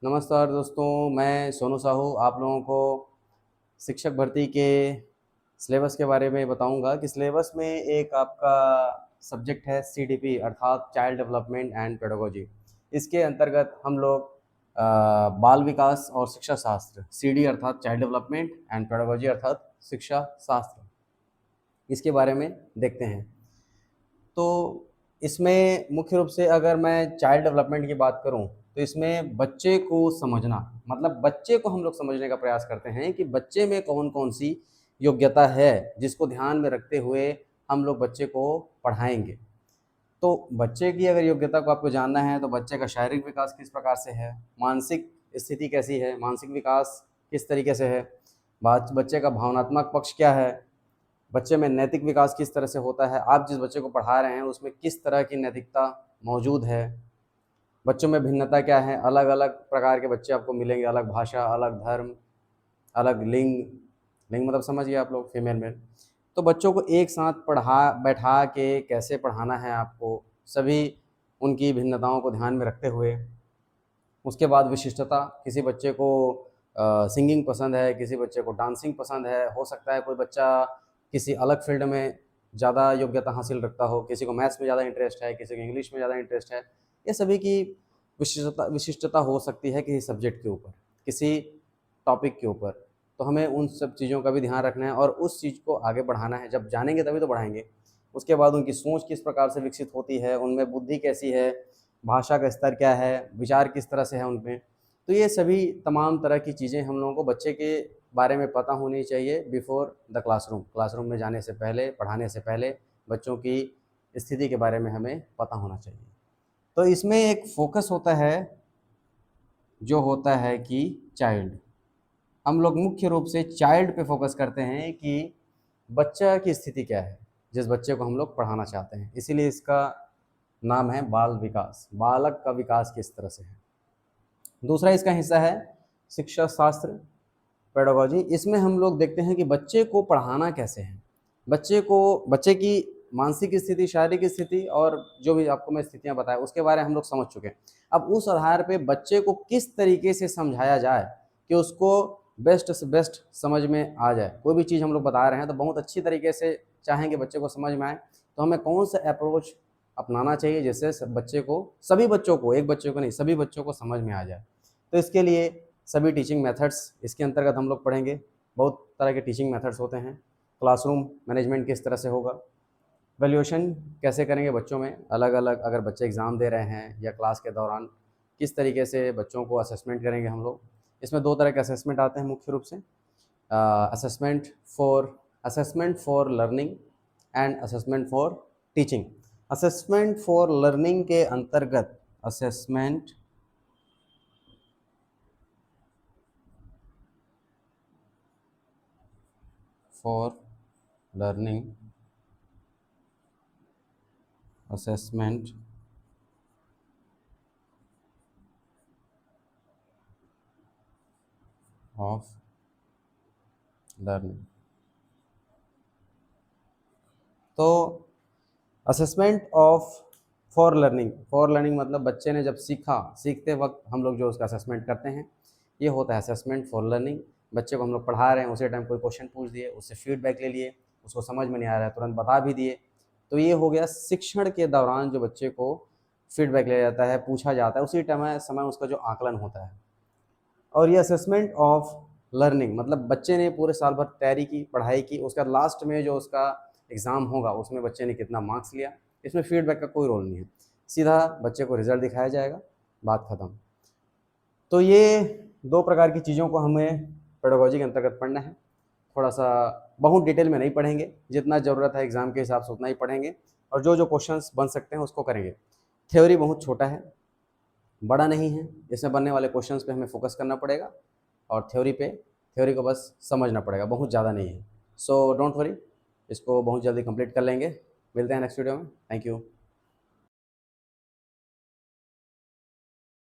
नमस्कार दोस्तों, मैं सोनू साहू आप लोगों को शिक्षक भर्ती के सिलेबस के बारे में बताऊंगा कि सिलेबस में एक आपका सब्जेक्ट है सीडीपी अर्थात चाइल्ड डेवलपमेंट एंड पेडागोजी। इसके अंतर्गत हम लोग बाल विकास और शिक्षा शास्त्र सीडी अर्थात चाइल्ड डेवलपमेंट एंड पेडागोजी अर्थात शिक्षा शास्त्र, इसके बारे में देखते हैं। तो इसमें मुख्य रूप से अगर मैं चाइल्ड डेवलपमेंट की बात करूं तो इसमें बच्चे को समझना, मतलब बच्चे को हम लोग समझने का प्रयास करते हैं कि बच्चे में कौन कौन सी योग्यता है जिसको ध्यान में रखते हुए हम लोग बच्चे को पढ़ाएंगे। तो बच्चे की अगर योग्यता को आपको जानना है तो बच्चे का शारीरिक विकास किस प्रकार से है, मानसिक स्थिति कैसी है, मानसिक विकास किस तरीके से है, बच्चे का भावनात्मक पक्ष क्या है, बच्चे में नैतिक विकास किस तरह से होता है, आप जिस बच्चे को पढ़ा रहे हैं उसमें किस तरह की नैतिकता मौजूद है, बच्चों में भिन्नता क्या है, अलग अलग प्रकार के बच्चे आपको मिलेंगे, अलग भाषा, अलग धर्म, अलग लिंग। लिंग मतलब समझिए आप लोग, फीमेल मेल। तो बच्चों को एक साथ बैठा के कैसे पढ़ाना है आपको, सभी उनकी भिन्नताओं को ध्यान में रखते हुए। उसके बाद विशिष्टता, किसी बच्चे को सिंगिंग पसंद है, किसी बच्चे को डांसिंग पसंद है, हो सकता है कोई बच्चा किसी अलग फील्ड में ज़्यादा योग्यता हासिल रखता हो, किसी को मैथ्स में ज़्यादा इंटरेस्ट है, किसी को इंग्लिश में ज़्यादा इंटरेस्ट है। ये सभी की विशिष्टता हो सकती है किसी सब्जेक्ट के ऊपर, किसी टॉपिक के ऊपर। तो हमें उन सब चीज़ों का भी ध्यान रखना है और उस चीज़ को आगे बढ़ाना है। जब जानेंगे तभी तो बढ़ाएंगे। उसके बाद उनकी सोच किस प्रकार से विकसित होती है, उनमें बुद्धि कैसी है, भाषा का स्तर क्या है, विचार किस तरह से है उनमें। तो ये सभी तमाम तरह की चीज़ें हम लोगों को बच्चे के बारे में पता होनी चाहिए बिफोर द क्लासरूम। क्लासरूम में जाने से पहले, पढ़ाने से पहले बच्चों की स्थिति के बारे में हमें पता होना चाहिए। तो इसमें एक फोकस होता है जो होता है कि चाइल्ड, हम लोग मुख्य रूप से चाइल्ड पे फोकस करते हैं कि बच्चा की स्थिति क्या है, जिस बच्चे को हम लोग पढ़ाना चाहते हैं। इसीलिए इसका नाम है बाल विकास, बालक का विकास किस तरह से है। दूसरा इसका हिस्सा है शिक्षा शास्त्र, पेडागोजी। इसमें हम लोग देखते हैं कि बच्चे को पढ़ाना कैसे है, बच्चे की मानसिक स्थिति, शारीरिक स्थिति और जो भी आपको मैं स्थितियां बताया उसके बारे में हम लोग समझ चुके हैं। अब उस आधार पे बच्चे को किस तरीके से समझाया जाए कि उसको बेस्ट से बेस्ट समझ में आ जाए। कोई भी चीज़ हम लोग बता रहे हैं तो बहुत अच्छी तरीके से चाहेंगे बच्चे को समझ में आए, तो हमें कौन सा अप्रोच अपनाना चाहिए जिससे बच्चे को, सभी बच्चों को, एक बच्चे को नहीं, सभी बच्चों को समझ में आ जाए। तो इसके लिए सभी टीचिंग मेथड्स इसके अंतर्गत हम लोग पढ़ेंगे। बहुत तरह के टीचिंग मेथड्स होते हैं। क्लासरूम मैनेजमेंट किस तरह से होगा, वैल्यूएशन कैसे करेंगे बच्चों में, अलग अलग अगर बच्चे एग्ज़ाम दे रहे हैं या क्लास के दौरान किस तरीके से बच्चों को असेसमेंट करेंगे हम लोग। इसमें दो तरह के असेसमेंट आते हैं मुख्य रूप से, assessment for learning and assessment for teaching. Assessment for learning के अंतर्गत assessment for learning, assessment of learning. तो असेसमेंट ऑफ फॉर लर्निंग मतलब बच्चे ने जब सीखा, सीखते वक्त हम लोग जो उसका असेसमेंट करते हैं, ये होता है असेसमेंट फॉर लर्निंग। बच्चे को हम लोग पढ़ा रहे हैं, उसी टाइम कोई क्वेश्चन पूछ दिए, उससे फीडबैक ले लिए, उसको समझ में नहीं आ रहा है तुरंत बता भी दिए। तो ये हो गया शिक्षण के दौरान जो बच्चे को फीडबैक लिया जाता है, पूछा जाता है, उसी समय उसका जो आकलन होता है। और ये असेसमेंट ऑफ लर्निंग मतलब बच्चे ने पूरे साल भर तैयारी की, पढ़ाई की, उसका लास्ट में जो उसका एग्ज़ाम होगा उसमें बच्चे ने कितना मार्क्स लिया। इसमें फीडबैक का कोई रोल नहीं है, सीधा बच्चे को रिजल्ट दिखाया जाएगा, बात ख़त्म। तो ये दो प्रकार की चीज़ों को हमें पेडागोजी के अंतर्गत पढ़ना है। थोड़ा सा बहुत डिटेल में नहीं पढ़ेंगे, जितना ज़रूरत है एग्ज़ाम के हिसाब से उतना ही पढ़ेंगे और जो जो क्वेश्चंस बन सकते हैं उसको करेंगे। थ्योरी बहुत छोटा है, बड़ा नहीं है, इसमें बनने वाले क्वेश्चंस पे हमें फोकस करना पड़ेगा और थ्योरी को बस समझना पड़ेगा, बहुत ज़्यादा नहीं है। सो डोंट वरी, इसको बहुत जल्दी कंप्लीट कर लेंगे। मिलते हैं नेक्स्ट वीडियो में। Thank you.